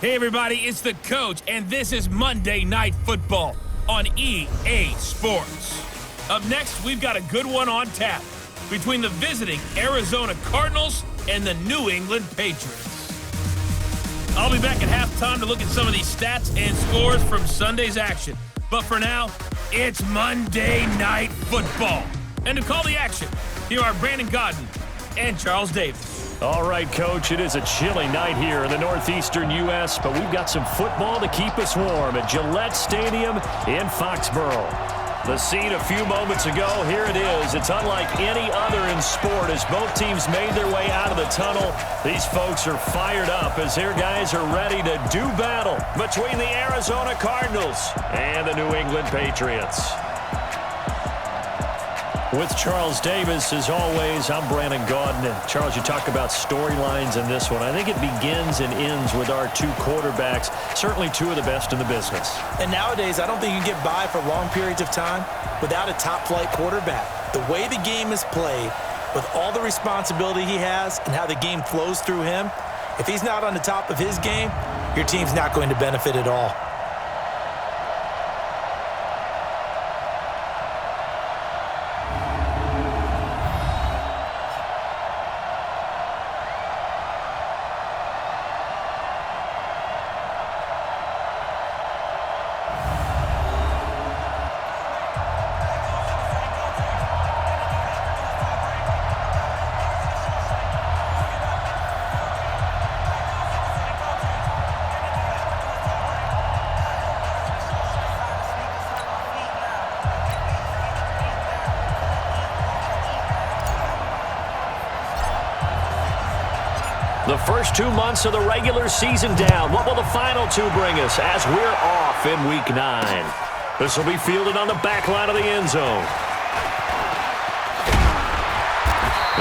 Hey everybody, it's the coach, and this is Monday Night Football on EA Sports. Up next, we've got a good one on tap between the visiting Arizona Cardinals and the New England Patriots. I'll be back at halftime to look at some of these stats and scores from Sunday's action. But for now, it's Monday Night Football. And to call the action, here are Brandon Godden and Charles Davis. All right, Coach, it is a chilly night here in the northeastern U.S., but we've got some football to keep us warm at Gillette Stadium in Foxborough. The scene a few moments ago, here it is. It's unlike any other in sport as both teams made their way out of the tunnel. These folks are fired up as their guys are ready to do battle between the Arizona Cardinals and the New England Patriots. With Charles Davis, as always, I'm Brandon Godden. And Charles, you talk about storylines in this one. I think it begins and ends with our two quarterbacks, certainly two of the best in the business. And nowadays, I don't think you can get by for long periods of time without a top-flight quarterback. The way the game is played, with all the responsibility he has and how the game flows through him, if he's not on the top of his game, your team's not going to benefit at all. The first 2 months of the regular season down. What will the final two bring us as we're off in Week 9? This will be fielded on the back line of the end zone.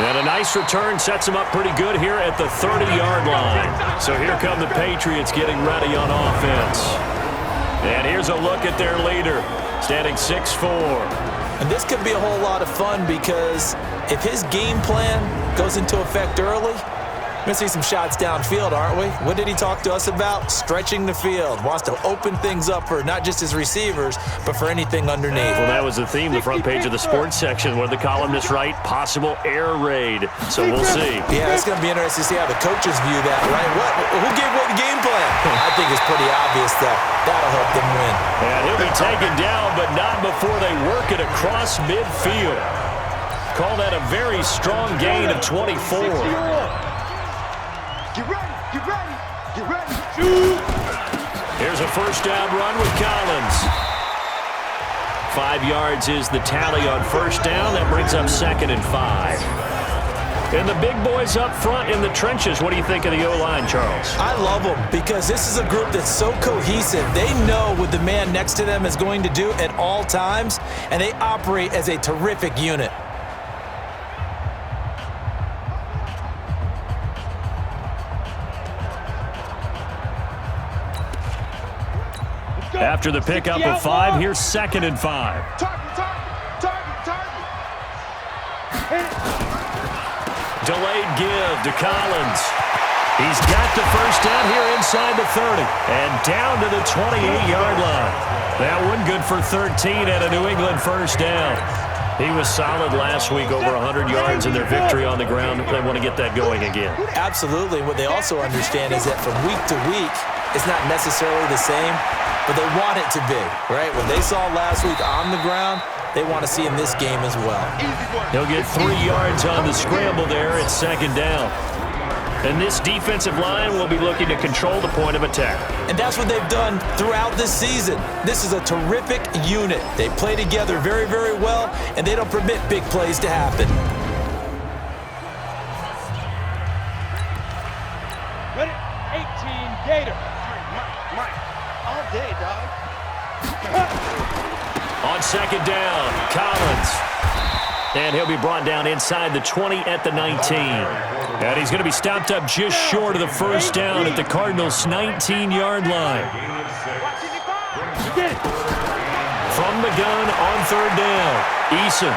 And a nice return sets him up pretty good here at the 30-yard line. So here come the Patriots getting ready on offense. And here's a look at their leader, standing 6'4". And this could be a whole lot of fun because if his game plan goes into effect early, we're going to see some shots downfield, aren't we? What did he talk to us about? Stretching the field. Wants to open things up for not just his receivers, but for anything underneath. Well, that was the theme, the front page of the sports section, where the columnists write, possible air raid. So we'll see. Yeah, it's going to be interesting to see how the coaches view that, right? Who gave away the game plan? I think it's pretty obvious that that'll help them win. And he'll be taken down, but not before they work it across midfield. Call that a very strong gain of 24. Get ready, get ready, get ready. Here's a first down run with Collins. 5 yards is the tally on first down. That brings up 2nd and 5. And the big boys up front in the trenches. What do you think of the O-line, Charles? I love them because this is a group that's so cohesive. They know what the man next to them is going to do at all times, and they operate as a terrific unit. After the pickup of 5, here's 2nd and 5. Target. Delayed give to Collins. He's got the first down here inside the 30 and down to the 28-yard line. That one good for 13 and a New England first down. He was solid last week, over 100 yards in their victory on the ground. They want to get that going again. Absolutely. What they also understand is that from week to week, it's not necessarily the same, but they want it to be, right? What they saw last week on the ground, they want to see in this game as well. He'll get 3 yards on the scramble there at 2nd down. And this defensive line will be looking to control the point of attack. And that's what they've done throughout this season. This is a terrific unit. They play together very, very well, and they don't permit big plays to happen. Ready? 18 Gator. Mike. All day, dog. On 2nd down, Collins. And he'll be brought down inside the 20 at the 19. And he's going to be stopped up just short of the first down at the Cardinals' 19-yard line. From the gun on 3rd down, Eason.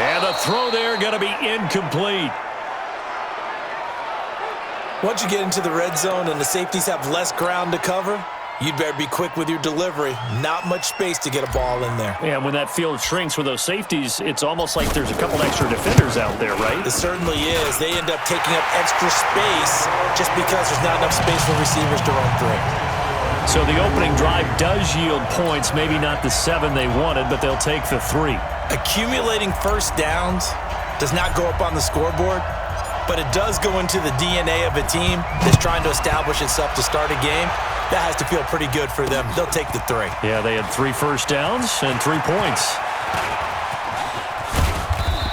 And the throw there going to be incomplete. Once you get into the red zone and the safeties have less ground to cover, you'd better be quick with your delivery. Not much space to get a ball in there. Yeah, when that field shrinks with those safeties, it's almost like there's a couple extra defenders out there, right? It certainly is. They end up taking up extra space just because there's not enough space for receivers to run through. So the opening drive does yield points, maybe not the 7 they wanted, but they'll take the 3. Accumulating first downs does not go up on the scoreboard, but it does go into the DNA of a team that's trying to establish itself to start a game. That has to feel pretty good for them. They'll take the 3. Yeah, they had 3 first downs and 3 points.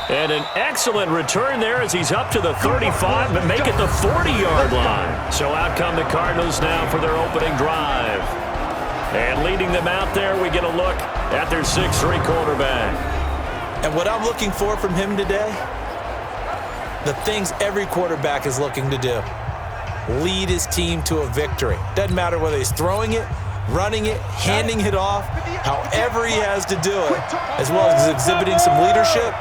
And an excellent return there as he's up to the 35, but make it the 40-yard line. So out come the Cardinals now for their opening drive. And leading them out there, we get a look at their 6'3 quarterback. And what I'm looking for from him today, the things every quarterback is looking to do. Lead his team to a victory. Doesn't matter whether he's throwing it, running it, handing it off, however he has to do it, as well as exhibiting some leadership,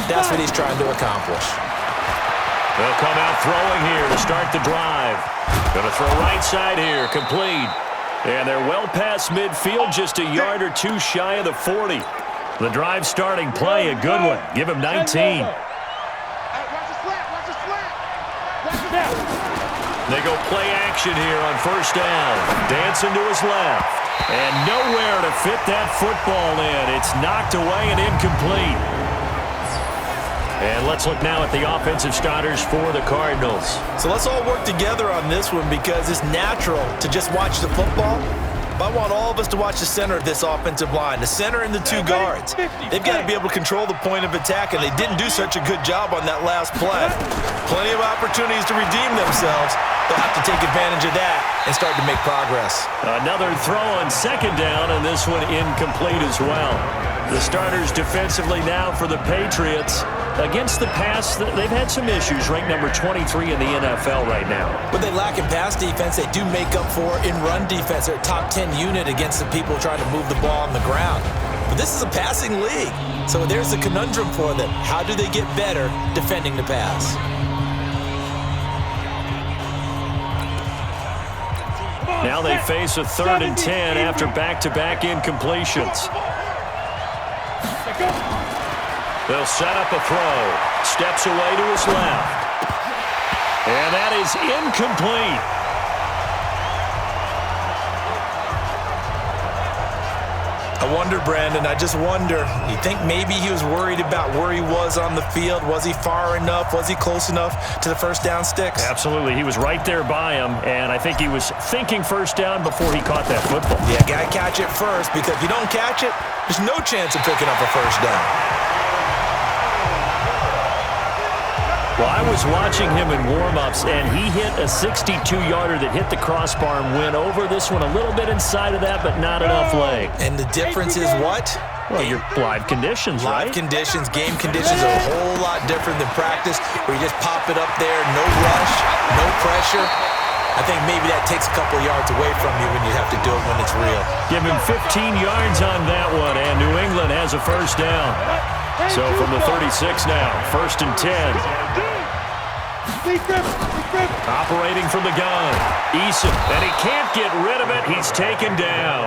that's what he's trying to accomplish. They'll come out throwing here to start the drive. Going to throw right side here, complete. And they're well past midfield, just a yard or 2 shy of the 40. The drive starting play, a good one. Give him 19. They go play action here on first down. Dancing to his left. And nowhere to fit that football in. It's knocked away and incomplete. And let's look now at the offensive starters for the Cardinals. So let's all work together on this one because it's natural to just watch the football. But I want all of us to watch the center of this offensive line, the center and the 2 guards. They've got to be able to control the point of attack, and they didn't do such a good job on that last play. Plenty of opportunities to redeem themselves. They'll have to take advantage of that and start to make progress. Another throw on second down, and this one incomplete as well. The starters defensively now for the Patriots. Against the pass, they've had some issues. Ranked number 23 in the NFL right now. What they lack in pass defense, they do make up for in run defense. They're a top 10 unit against the people trying to move the ball on the ground. But this is a passing league. So there's a conundrum for them. How do they get better defending the pass? Now they face a 3rd and 10 after back-to-back incompletions. They'll set up a throw. Steps away to his left. And that is incomplete. I wonder, Brandon, I just wonder. You think maybe he was worried about where he was on the field? Was he far enough? Was he close enough to the first down sticks? Absolutely. He was right there by him, and I think he was thinking first down before he caught that football. Yeah, got to catch it first, because if you don't catch it, there's no chance of picking up a first down. Well, I was watching him in warm-ups, and he hit a 62-yarder that hit the crossbar and went over this one a little bit inside of that, but not enough leg. And the difference is what? Well, your live conditions, right? Live conditions, game conditions are a whole lot different than practice, where you just pop it up there, no rush, no pressure. I think maybe that takes a couple of yards away from you when you have to do it when it's real. Give him 15 yards on that one, and New England has a first down. So from the 36 now, 1st and 10. Operating from the gun. Eason, and he can't get rid of it. He's taken down.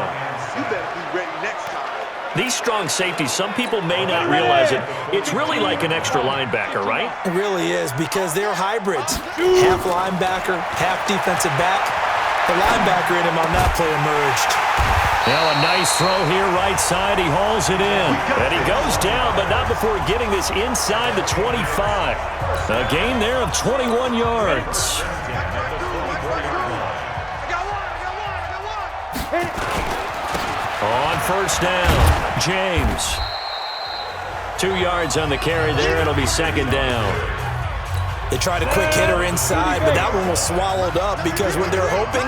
You better be ready next time. These strong safeties, some people may not realize it. It's really like an extra linebacker, right? It really is, because they're hybrids. Half linebacker, half defensive back. The linebacker in him on that play emerged. Now a nice throw here right side. He hauls it in. And he goes down, but not before getting this inside the 25. A gain there of 21 yards. On first down, James. 2 yards on the carry there. It'll be 2nd down. They tried a quick hitter inside, but that one was swallowed up because when they're hoping,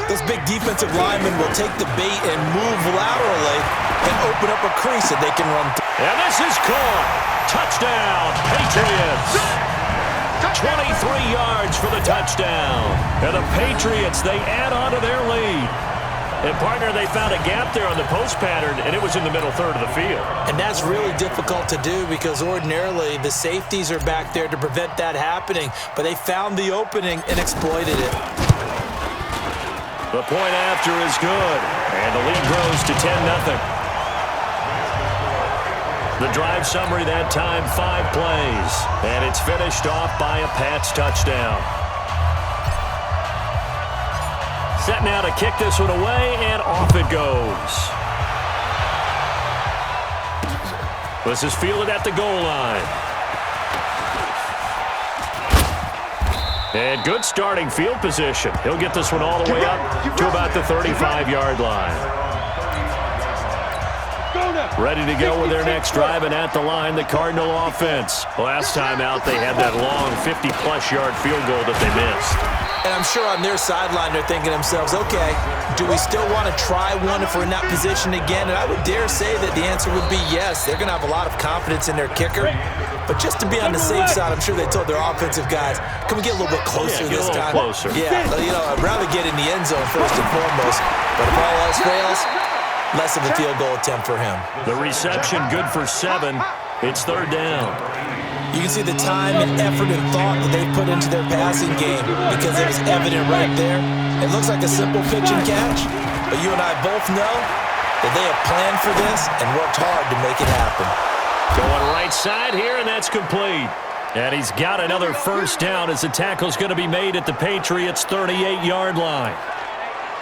those big defensive linemen will take the bait and move laterally and open up a crease that they can run through. And this is caught. Touchdown, Patriots. 23 yards for the touchdown. And the Patriots, they add on to their lead. And, partner, they found a gap there on the post pattern, and it was in the middle third of the field. And that's really difficult to do because ordinarily the safeties are back there to prevent that happening. But they found the opening and exploited it. The point after is good, and the lead grows to 10-0. The drive summary that time, 5 plays, and it's finished off by a Pats touchdown. Set now to kick this one away, and off it goes. This is fielded at the goal line. And good starting field position. He'll get this one all the way up to about the 35-yard line. Ready to go with their next drive, and at the line, the Cardinal offense. Last time out, they had that long 50-plus yard field goal that they missed. And I'm sure on their sideline they're thinking to themselves, okay, do we still want to try one if we're in that position again? And I would dare say that the answer would be yes. They're going to have a lot of confidence in their kicker. But just to be on the safe side, I'm sure they told their offensive guys, can we get a little bit closer this time? Closer. Yeah, I'd rather get in the end zone first and foremost. But if all else fails, less of a field goal attempt for him. The reception good for 7. It's third down. You can see the time and effort and thought that they put into their passing game because it was evident right there. It looks like a simple pitch and catch, but you and I both know that they have planned for this and worked hard to make it happen. Going right side here, and that's complete. And he's got another first down as the tackle's going to be made at the Patriots' 38-yard line.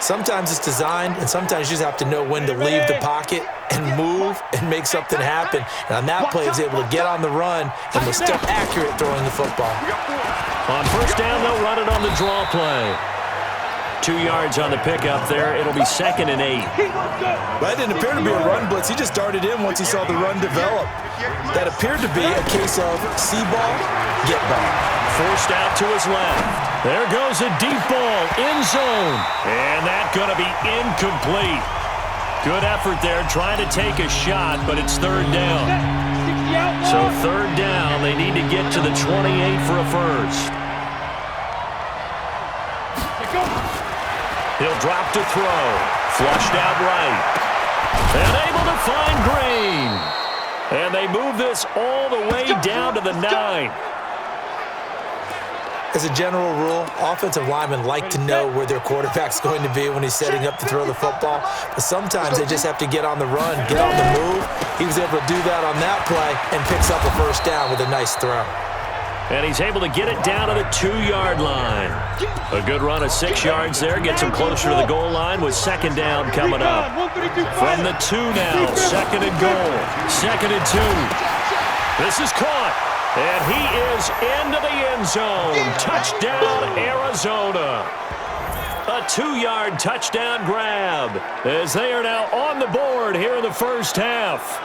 Sometimes it's designed, and sometimes you just have to know when to leave the pocket and move and make something happen. And on that play, he was able to get on the run and was still accurate throwing the football. On first down, they'll run it on the draw play. 2 yards on the pickup there. It'll be 2nd and 8. That didn't appear to be a run blitz. He just darted in once he saw the run develop. That appeared to be a case of see ball, get ball. Forced out to his left. There goes a deep ball, end zone. And that's going to be incomplete. Good effort there, trying to take a shot, but it's third down. So third down, they need to get to the 28 for a first. He'll drop to throw. Flushed out right. And able to find Green. And they move this all the way down to the 9. As a general rule, offensive linemen like to know where their quarterback's going to be when he's setting up to throw the football. But sometimes they just have to get on the run, get on the move. He was able to do that on that play and picks up a first down with a nice throw. And he's able to get it down to the 2-yard line. A good run of 6 yards there. Gets him closer to the goal line with second down coming up. From the 2 now, 2nd and goal. 2nd and 2. This is caught. And he is into the end zone. Touchdown, Arizona. A 2-yard touchdown grab as they are now on the board here in the first half.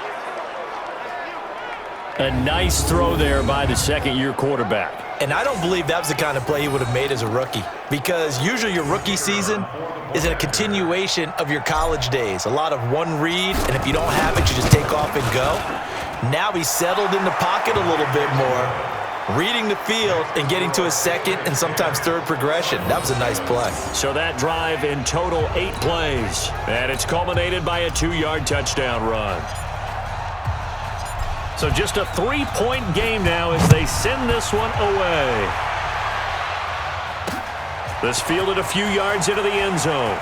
A nice throw there by the second-year quarterback. And I don't believe that was the kind of play he would have made as a rookie, because usually your rookie season is a continuation of your college days. A lot of one read, and if you don't have it, you just take off and go. Now he's settled in the pocket a little bit more, reading the field and getting to his second and sometimes third progression. That was a nice play. So that drive in total 8 plays, and it's culminated by a 2-yard touchdown run. So just a 3-point game now as they send this one away. This fielded a few yards into the end zone.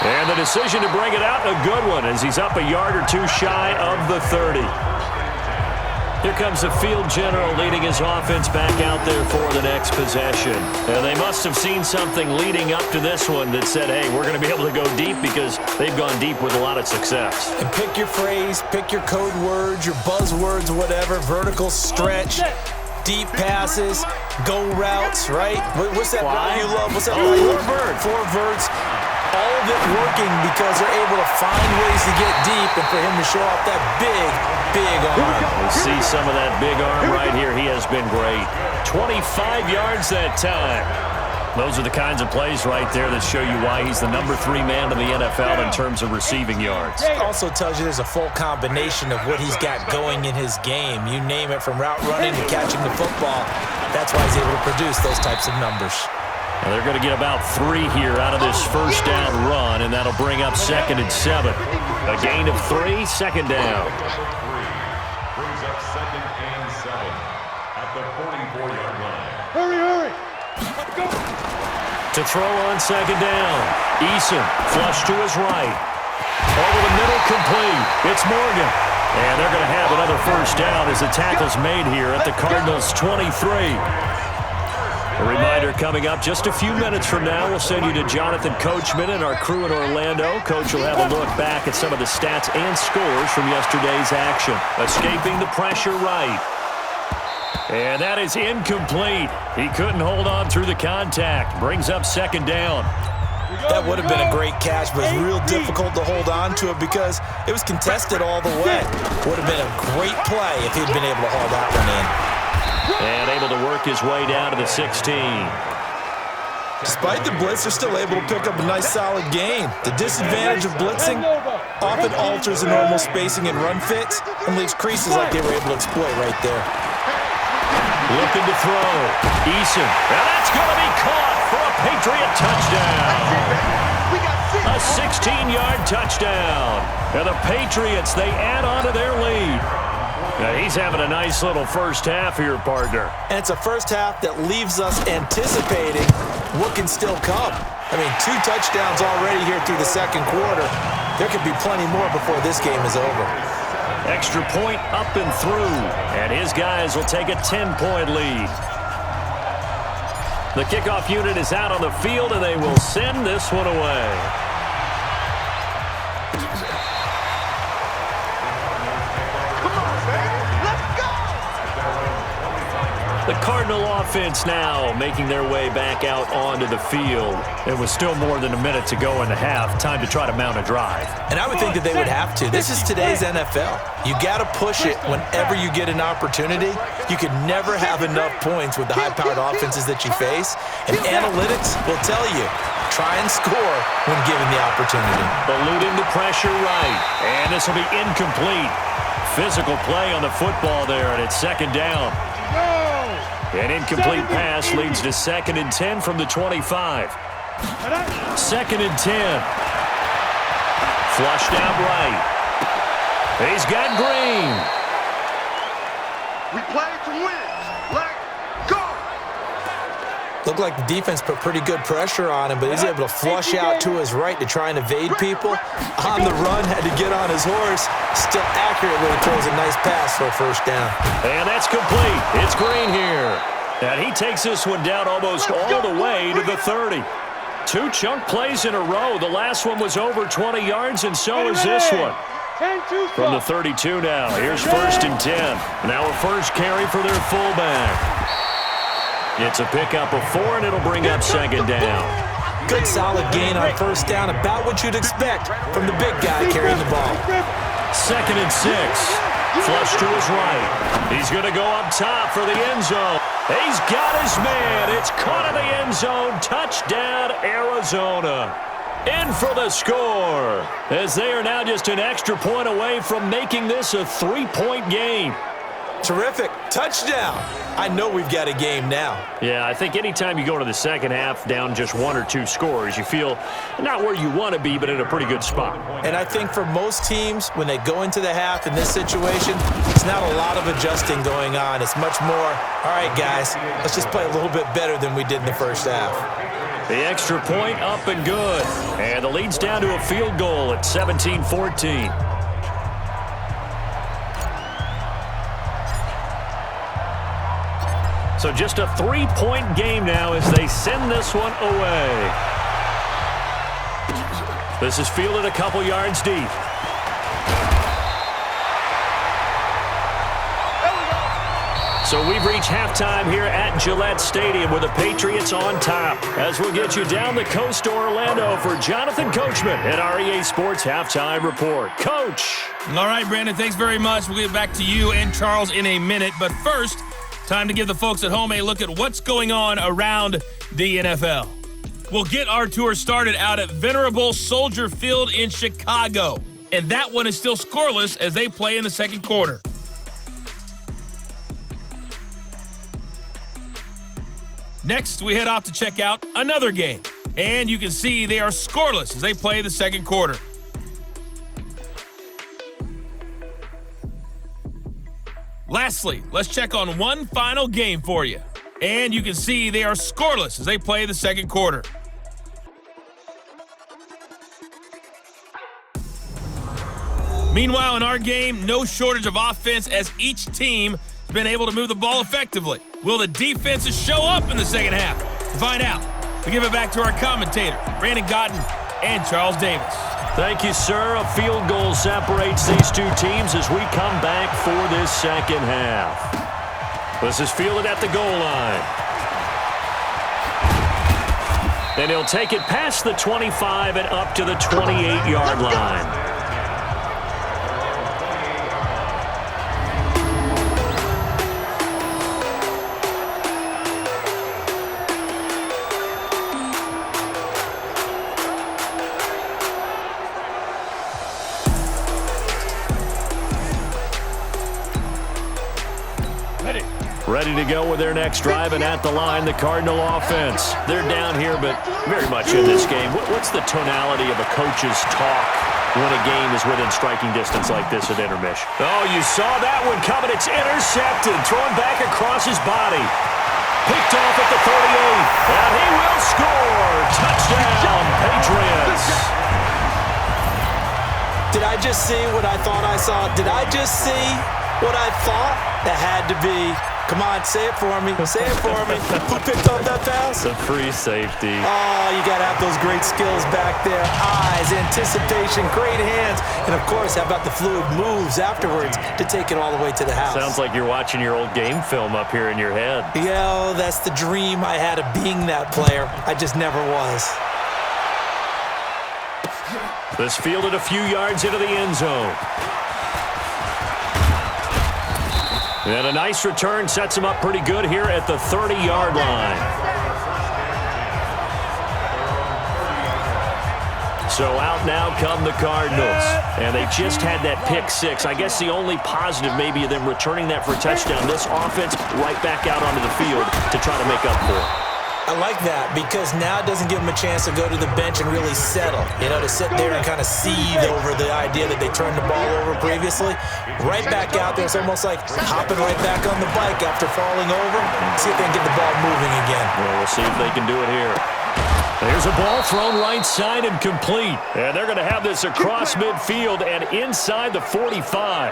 And the decision to bring it out, a good one, as he's up a yard or 2 shy of the 30. Here comes the field general leading his offense back out there for the next possession. And they must have seen something leading up to this one that said, hey, we're going to be able to go deep, because they've gone deep with a lot of success. And pick your phrase, pick your code words, your buzzwords, whatever, vertical stretch, deep passes, go routes, right? What's that route you love? What's that route you love? Four verts. All of it working because they're able to find ways to get deep, and for him to show off that big arm. We see some of that big arm right here. He has been great. 25 yards that time. Those are the kinds of plays right there that show you why he's the number 3 man in the NFL in terms of receiving yards. It also tells you there's a full combination of what he's got going in his game. You name it, from route running to catching the football. That's why he's able to produce those types of numbers. Well, they're going to get about 3 here out of this first down run, and that'll bring up 2nd and 7. A gain of 3, 2nd down. Brings up 2nd and 7 at the 44-yard line. Hurry! Go! To throw on 2nd down. Eason, flush to his right. Over the middle, complete. It's Morgan. And they're going to have another first down as the tackle's made here at the Cardinals' 23. A reminder coming up just a few minutes from now. We'll send you to Jonathan Coachman and our crew in Orlando. Coach will have a look back at some of the stats and scores from yesterday's action. Escaping the pressure right. And that is incomplete. He couldn't hold on through the contact. Brings up 2nd down. That would have been a great catch, but it's real difficult to hold on to it because it was contested all the way. Would have been a great play if he'd been able to haul that one in. And able to work his way down to the 16. Despite the blitz, they're still able to pick up a nice solid gain. The disadvantage of blitzing often alters the normal spacing and run fits and leaves creases like they were able to exploit right there. Looking to throw. Eason. And that's going to be caught for a Patriot touchdown. A 16-yard touchdown. And the Patriots, they add on to their lead. Now he's having a nice little first half here, partner. And it's a first half that leaves us anticipating what can still come. I mean, 2 touchdowns already here through the second quarter. There could be plenty more before this game is over. Extra point up and through. And his guys will take a 10-point lead. The kickoff unit is out on the field, and they will send this one away. The Cardinal offense now making their way back out onto the field. It was still more than a minute to go in the half. Time to try to mount a drive. And I would think that they would have to. This is today's NFL. You got to push it whenever you get an opportunity. You could never have enough points with the high-powered offenses that you face. And analytics will tell you, try and score when given the opportunity. Eluding the pressure right. And this will be incomplete. Physical play on the football there, and it's 2nd down. An incomplete pass leads to 2nd and 10 from the 25. 2nd and 10. Flushed out right. He's got Green. We play to win. Let go. Looked like the defense put pretty good pressure on him, but he's able to flush out to his right to try and evade people. On the run, had to get on his horse. Still accurately throws a nice pass for a first down. And that's complete. It's Green here. And he takes this one down almost all the way to the 30. 2 chunk plays in a row. The last one was over 20 yards, and so is this one. From the 32 now, here's 1st and 10. Now a first carry for their fullback. It's a pickup of 4, and it'll bring up 2nd down. Good solid gain on first down, about what you'd expect from the big guy carrying the ball. 2nd and 6. Flush to his right. He's going to go up top for the end zone. He's got his man. It's caught in the end zone. Touchdown, Arizona. In for the score, as they are now just an extra point away from making this a 3-point game. Terrific. Touchdown. I know we've got a game now. Yeah, I think anytime you go to the second half down just 1 or 2 scores, you feel not where you want to be, but in a pretty good spot. And I think for most teams, when they go into the half in this situation, it's not a lot of adjusting going on. It's much more, all right, guys, let's just play a little bit better than we did in the first half. The extra point up and good. And the lead's down to a field goal at 17-14. So just a 3-point game now as they send this one away. This is fielded a couple yards deep. So we've reached halftime here at Gillette Stadium with the Patriots on top. As we'll get you down the coast to Orlando for Jonathan Coachman at our EA Sports Halftime Report. Coach. All right, Brandon, thanks very much. We'll get back to you and Charles in a minute. But first, time to give the folks at home a look at what's going on around the NFL. We'll get our tour started out at Venerable Soldier Field in Chicago. And that one is still scoreless as they play in the second quarter. Next, we head off to check out another game. And you can see they are scoreless as they play the second quarter. Lastly, let's check on one final game for you. And you can see they are scoreless as they play the second quarter. Meanwhile, in our game, no shortage of offense as each team has been able to move the ball effectively. Will the defenses show up in the second half? To find out, we give it back to our commentator, Brandon Gotten and Charles Davis. Thank you, sir. A field goal separates these two teams as we come back for this second half. This is fielded at the goal line. And he'll take it past the 25 and up to the 28-yard line. Ready to go with their next drive, and at the line, the Cardinal offense. They're down here, but very much in this game. What's the tonality of a coach's talk when a game is within striking distance like this at intermission? Oh, you saw that one coming. It's intercepted, thrown back across his body. Picked off at the 38, and he will score. Touchdown, Patriots. Did I just see what I thought I saw? Did I just see what I thought? That had to be. Come on, say it for me. Say it for me. Who picked up that pass? The free safety. Oh, you got to have those great skills back there. Eyes, anticipation, great hands. And, of course, how about the fluid moves afterwards to take it all the way to the house? Sounds like you're watching your old game film up here in your head. Yeah, that's the dream I had of being that player. I just never was. This fielded a few yards into the end zone. And a nice return sets him up pretty good here at the 30-yard line. So out now come the Cardinals. And they just had that pick six. I guess the only positive maybe of them returning that for a touchdown. This offense right back out onto the field to try to make up for it. I like that because now it doesn't give them a chance to go to the bench and really settle, to sit there and kind of seethe over the idea that they turned the ball over previously. Right back out there. It's almost like hopping right back on the bike after falling over. See if they can get the ball moving again. Well, we'll see if they can do it here. There's a ball thrown right side and complete. And they're going to have this across midfield and inside the 45.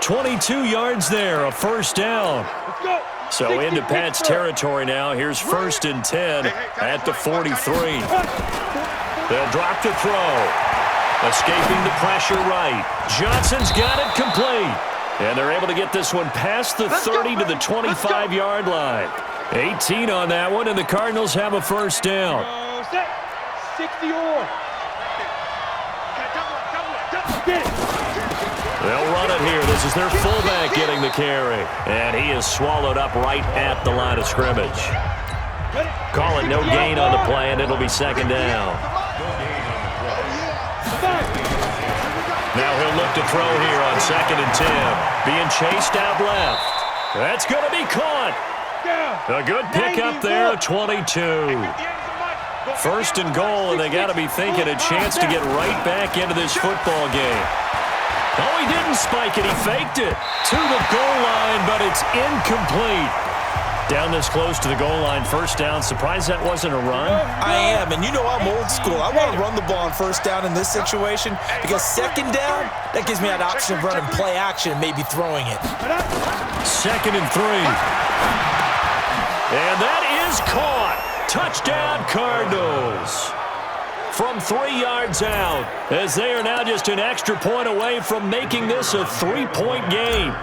22 yards there, a first down. Let's go. So into Pat's territory now. Here's 1st and 10 at the 43. They'll drop the throw. Escaping the pressure right. Johnson's got it complete. And they're able to get this one past the 30 to the 25-yard line. 18 on that one, and the Cardinals have a first down. Set. 60 or. Get it. They'll run it here. This is their fullback getting the carry. And he is swallowed up right at the line of scrimmage. Call it no gain on the play, and it'll be second down. Now he'll look to throw here on 2nd and 10. Being chased out left. That's going to be caught. A good pickup there at 22. 1st and goal, and they got to be thinking a chance to get right back into this football game. Oh, he didn't spike it. He faked it to the goal line, but it's incomplete. Down this close to the goal line, first down. Surprised that wasn't a run? I am, and I'm old school. I want to run the ball on first down in this situation because second down, that gives me that option of running play action and maybe throwing it. 2nd and 3. And that is caught. Touchdown, Cardinals. From 3 yards out, as they are now just an extra point away from making this a 3-point game.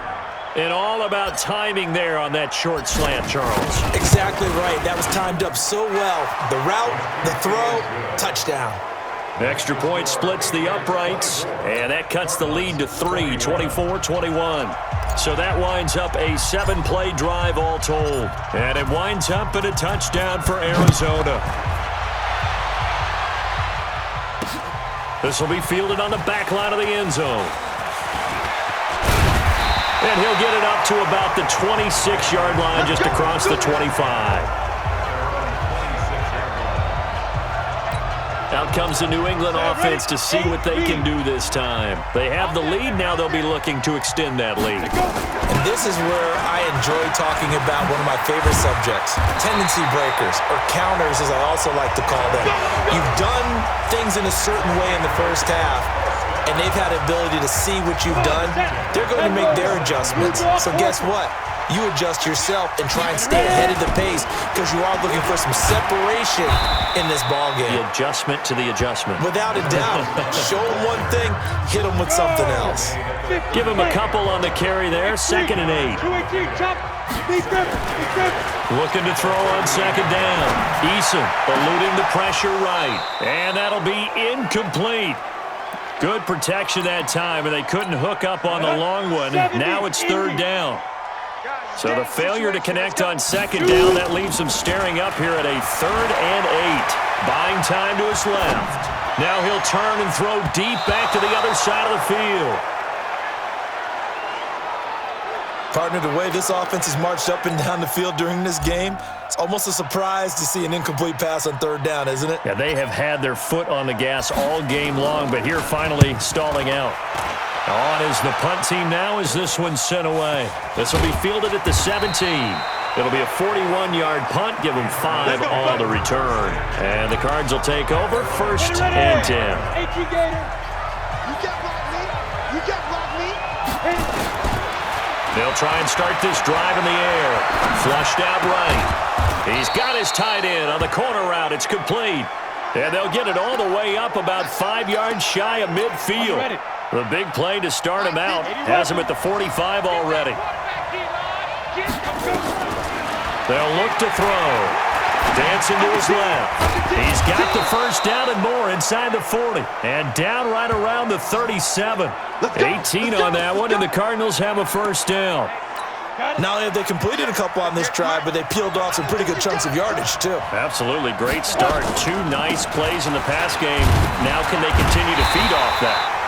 And all about timing there on that short slant, Charles. Exactly right. That was timed up so well. The route, the throw, touchdown. Extra point splits the uprights, and that cuts the lead to 3, 24-21. So that winds up a 7-play drive all told. And it winds up in a touchdown for Arizona. This will be fielded on the back line of the end zone. And he'll get it up to about the 26-yard line just across the 25. Out comes the New England offense to see what they can do this time. They have the lead. Now they'll be looking to extend that lead. And this is where I enjoy talking about one of my favorite subjects, tendency breakers, or counters as I also like to call them. You've done things in a certain way in the first half, and they've had the ability to see what you've done. They're going to make their adjustments. So guess what? You adjust yourself and try and stay ahead of the pace because you are looking for some separation in this ballgame. The adjustment to the adjustment. Without a doubt. Show them one thing, hit them with something else. Give him a couple on the carry there, 2nd and 8. Looking to throw on 2nd down. Eason eluding the pressure right. And that'll be incomplete. Good protection that time, and they couldn't hook up on the long one. Now it's 3rd down. So the failure to connect on 2nd down, that leaves him staring up here at a 3rd and 8. Buying time to his left. Now he'll turn and throw deep back to the other side of the field. Partner, the way this offense has marched up and down the field during this game, it's almost a surprise to see an incomplete pass on 3rd down, isn't it? Yeah, they have had their foot on the gas all game long, but here finally stalling out. On is the punt team now as this one's sent away. This will be fielded at the 17. It'll be a 41-yard punt, give them 5 on the return. And the Cards will take over 1st and 10. They'll try and start this drive in the air. Flushed out right. He's got his tight end on the corner route. It's complete. And they'll get it all the way up about 5 yards shy of midfield. The big play to start him out has him at the 45 already. They'll look to throw. Dancing to his left. He's got the 1st down and more inside the 40. And down right around the 37. 18 on that one, and the Cardinals have a 1st down. Not only have they completed a couple on this drive, but they peeled off some pretty good chunks of yardage, too. Absolutely. Great start. 2 nice plays in the pass game. Now can they continue to feed off that?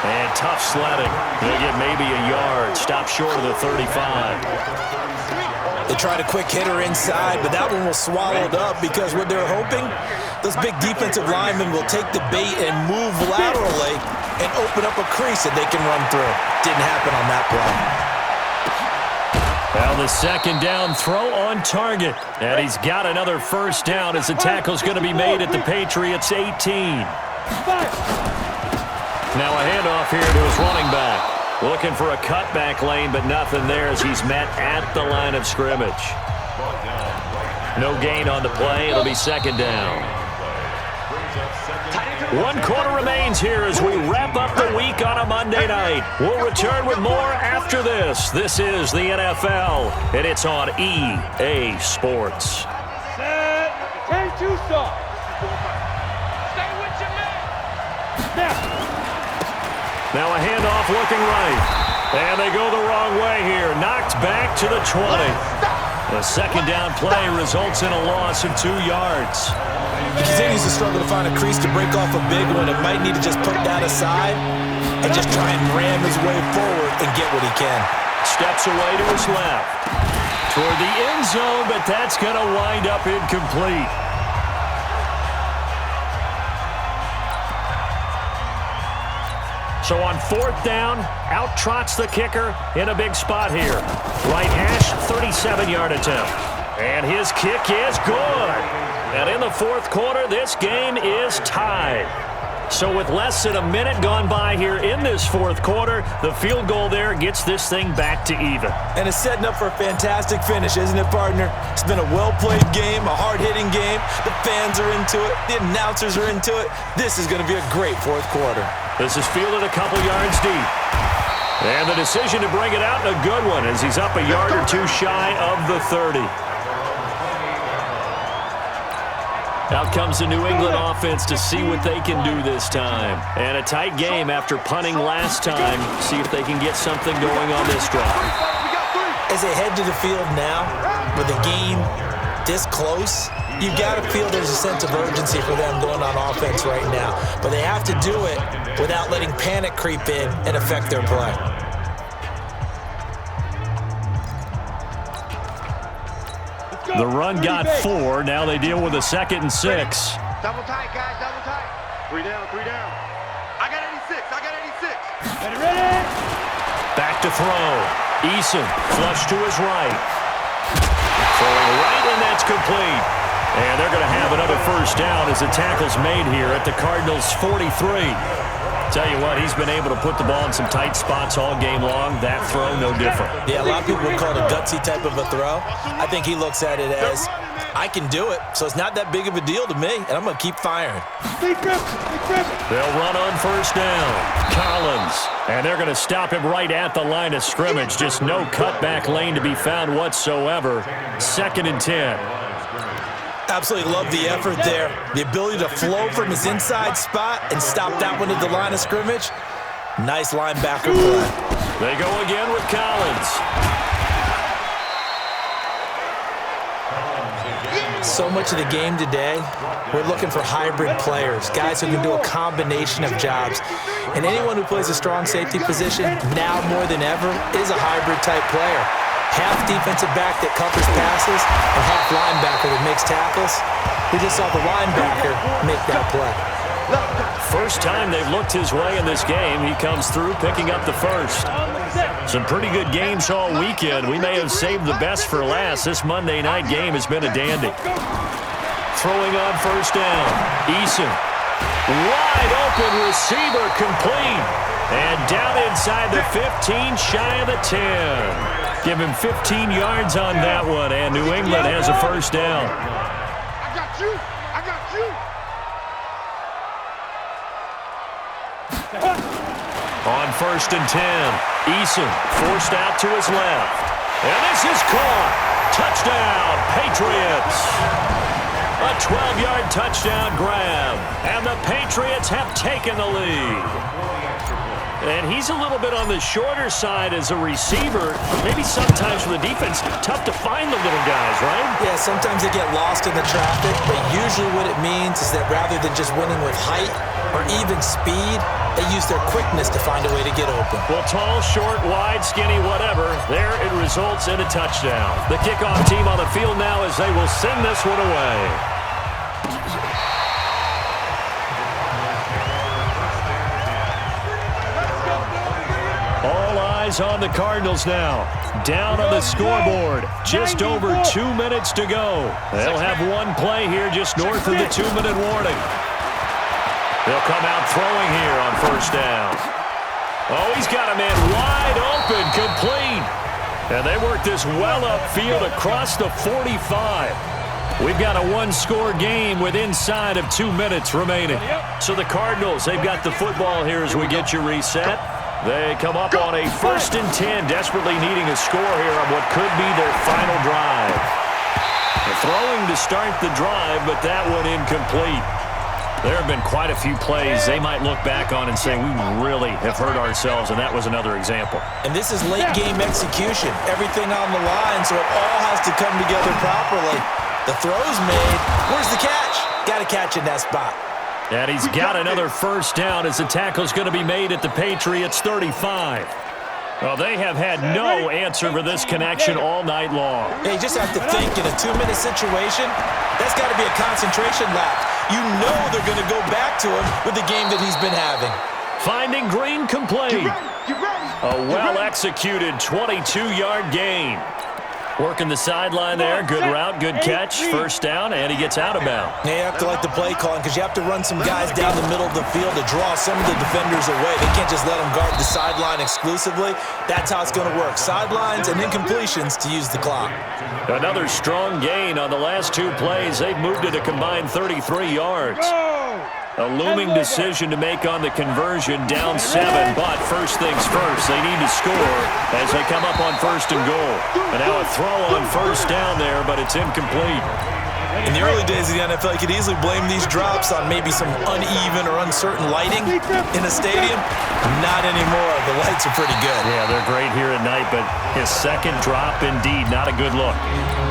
And tough sledding. They'll get maybe a yard. Stop short of the 35. They tried a quick hitter inside, but that one was swallowed up because what they're hoping, those big defensive linemen will take the bait and move laterally and open up a crease that they can run through. Didn't happen on that play. Well, the 2nd down throw on target. And he's got another 1st down as the tackle's going to be made at the Patriots' 18. Now a handoff here to his running back. Looking for a cutback lane, but nothing there as he's met at the line of scrimmage. No gain on the play. It'll be 2nd down. 1 quarter remains here as we wrap up the week on a Monday night. We'll return with more after this. This is the NFL, and it's on EA Sports. Set. 10-2 stop. Stay with your man. Now. Now a handoff looking right. And they go the wrong way here. Knocked back to the 20. The 2nd down play results in a loss of 2 yards. He continues to struggle to find a crease to break off a big one and might need to just put that aside and just try and ram his way forward and get what he can. Steps away to his left. Toward the end zone, but that's going to wind up incomplete. So on 4th down, out trots the kicker in a big spot here. Right hash, 37-yard attempt. And his kick is good. And in the 4th quarter, this game is tied. So with less than a minute gone by here in this 4th quarter, the field goal there gets this thing back to even. And it's setting up for a fantastic finish, isn't it, partner? It's been a well-played game, a hard-hitting game. The fans are into it. The announcers are into it. This is going to be a great 4th quarter. This is fielded a couple yards deep. And the decision to bring it out, a good one, as he's up a yard or 2 shy of the 30. Out comes the New England offense to see what they can do this time. And a tight game after punting last time. See if they can get something going on this drive. As they head to the field now, with the game this close, you've got to feel there's a sense of urgency for them going on offense right now. But they have to do it without letting panic creep in and affect their play. The run got 4. Now they deal with a 2nd and 6. Double tight, guys, double tight. 3 down, 3 down. I got 86, I got 86. Ready, ready. Back to throw. Eason, flush to his right. Throwing right, and that's complete. And they're going to have another first down as the tackle's made here at the Cardinals' 43. Tell you what, he's been able to put the ball in some tight spots all game long. That throw, no different. Yeah, a lot of people would call it a gutsy type of a throw. I think he looks at it as, I can do it, so it's not that big of a deal to me, and I'm going to keep firing. They'll run on first down. Collins. And they're going to stop him right at the line of scrimmage. Just no cutback lane to be found whatsoever. 2nd and 10. Absolutely love the effort there. The ability to flow from his inside spot and stop that one at the line of scrimmage. Nice linebacker play. They go again with Collins. So much of the game today, we're looking for hybrid players, guys who can do a combination of jobs. And anyone who plays a strong safety position, now more than ever, is a hybrid type player. Half defensive back that covers passes and half linebacker that makes tackles. We just saw the linebacker make that play. First time they've looked his way in this game, he comes through picking up the first. Some pretty good games all weekend. We may have saved the best for last. This Monday night game has been a dandy. Throwing on first down. Eason. Wide open receiver complete. And down inside the 15, shy of the 10. Give him 15 yards on that one, and New England has a first down. I got you. I got you. On 1st and 10, Eason forced out to his left. And this is caught. Touchdown, Patriots. A 12-yard touchdown grab, and the Patriots have taken the lead. And he's a little bit on the shorter side as a receiver. Maybe sometimes for the defense, tough to find the little guys, right? Yeah, sometimes they get lost in the traffic, but usually what it means is that rather than just winning with height or even speed, they use their quickness to find a way to get open. Well, tall, short, wide, skinny, whatever, there it results in a touchdown. The kickoff team on the field now as they will send this one away. All eyes on the Cardinals now. Down on the scoreboard. Just over 2 minutes to go. They'll have one play here just north of the 2-minute warning. They'll come out throwing here on first down. Oh, he's got a man wide open, complete. And they work this well upfield across the 45. We've got a one-score game with inside of 2 minutes remaining. So the Cardinals, they've got the football here as we get you reset. They come up on a 1st and 10, desperately needing a score here on what could be their final drive. They're throwing to start the drive, but that one incomplete. There have been quite a few plays they might look back on and say, we really have hurt ourselves, and that was another example. And this is late-game execution. Everything on the line, so it all has to come together properly. The throw's made. Where's the catch? Got to catch in that spot. And he's got another first down as the tackle's going to be made at the Patriots' 35. Well, they have had no answer for this connection all night long. Yeah, you just have to think in a 2-minute situation, that's got to be a concentration lap. You know they're going to go back to him with the game that he's been having. Finding Green complete. A well-executed 22-yard gain. Working the sideline there. Good route, good catch. First down, and he gets out of bounds. Yeah, you have to like the play calling because you have to run some guys down the middle of the field to draw some of the defenders away. They can't just let them guard the sideline exclusively. That's how it's going to work. Sidelines and incompletions to use the clock. Another strong gain on the last 2 plays. They've moved it a combined 33 yards. A looming decision to make on the conversion, down 7, but first things first, they need to score as they come up on 1st and goal. And now a throw on first down there, but it's incomplete. In the early days of the NFL, you could easily blame these drops on maybe some uneven or uncertain lighting in a stadium. Not anymore. The lights are pretty good. Yeah, they're great here at night, but his second drop, indeed, not a good look.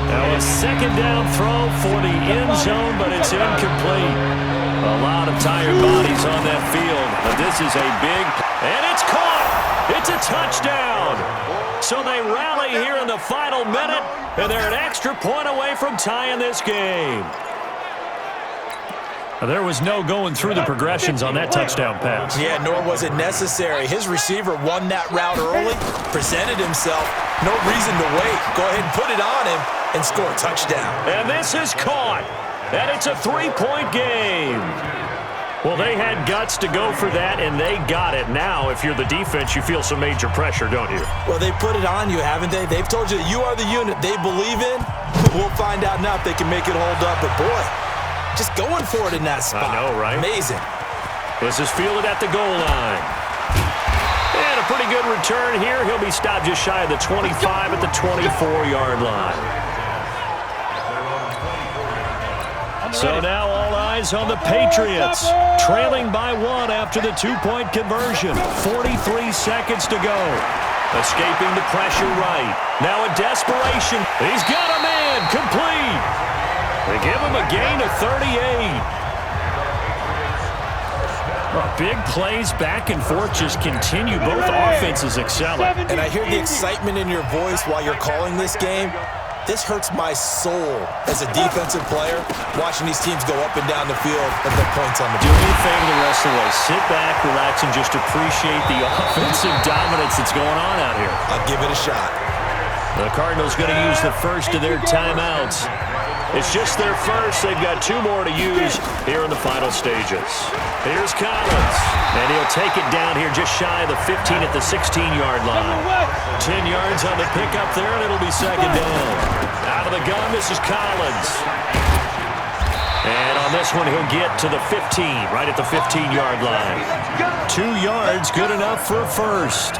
Now a second down throw for the end zone, but it's incomplete. A lot of tired bodies on that field, but this is a big, and it's caught. It's a touchdown. So they rally here in the final minute, and they're an extra point away from tying this game. There was no going through the progressions on that touchdown pass. Yeah, nor was it necessary. His receiver won that route early, presented himself. No reason to wait. Go ahead and put it on him and score a touchdown. And this is caught. And it's a 3-point game. Well, they had guts to go for that, and they got it. Now, if you're the defense, you feel some major pressure, don't you? Well, they put it on you, haven't they? They've told you that you are the unit they believe in. We'll find out now if they can make it hold up. But, boy, just going for it in that spot. I know, right? Amazing. This is fielded at the goal line. And a pretty good return here. He'll be stopped just shy of the 25 at the 24-yard line. So now all eyes on the Patriots, trailing by 1 after the 2-point conversion. 43 seconds to go. Escaping the pressure right. Now in desperation, he's got a man complete. They give him a gain of 38. Big plays back and forth just continue. Both offenses excelling. And I hear the excitement in your voice while you're calling this game. This hurts my soul as a defensive player, watching these teams go up and down the field and put points on the board. Do me a favor the rest of the way. Sit back, relax, and just appreciate the offensive dominance that's going on out here. I'll give it a shot. The Cardinals going to use the first of their timeouts. It's just their first. They've got 2 more to use here in the final stages. Here's Collins, and he'll take it down here just shy of the 15 at the 16-yard line. 10 yards on the pickup there, and it'll be second down. Out of the gun, this is Collins. And on this one, he'll get to the 15, right at the 15-yard line. 2 yards, good enough for a first.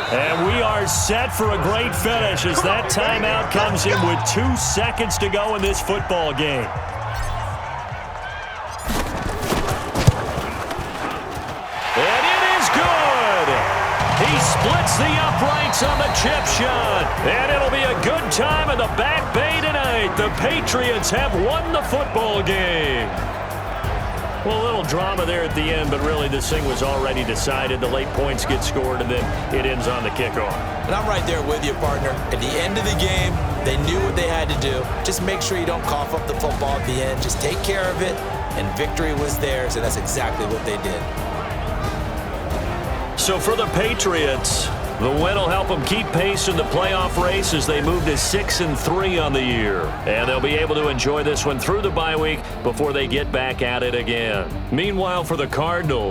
And we are set for a great finish as that timeout comes in with 2 seconds to go in this football game. And it is good. He splits the uprights on the chip shot. And it'll be a good time in the Back Bay tonight. The Patriots have won the football game. Well, a little drama there at the end, but really this thing was already decided. The late points get scored, and then it ends on the kickoff. And I'm right there with you, partner. At the end of the game, they knew what they had to do. Just make sure you don't cough up the football at the end. Just take care of it, and victory was theirs, and that's exactly what they did. So for the Patriots, the win will help them keep pace in the playoff race as they move to 6-3 on the year. And they'll be able to enjoy this one through the bye week before they get back at it again. Meanwhile, for the Cardinals,